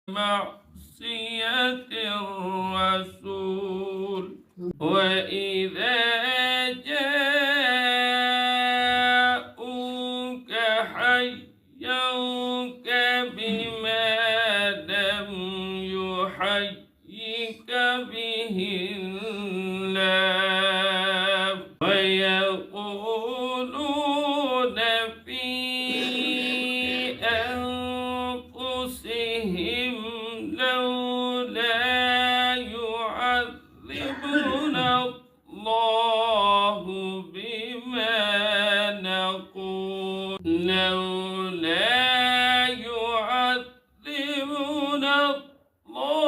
معصية الرسول وإذا جاءوك حيوك بما لم يحيك به الله ويقولون في أنفسهم لولا يعذبنا الله بما نقول لولا يعذبنا الله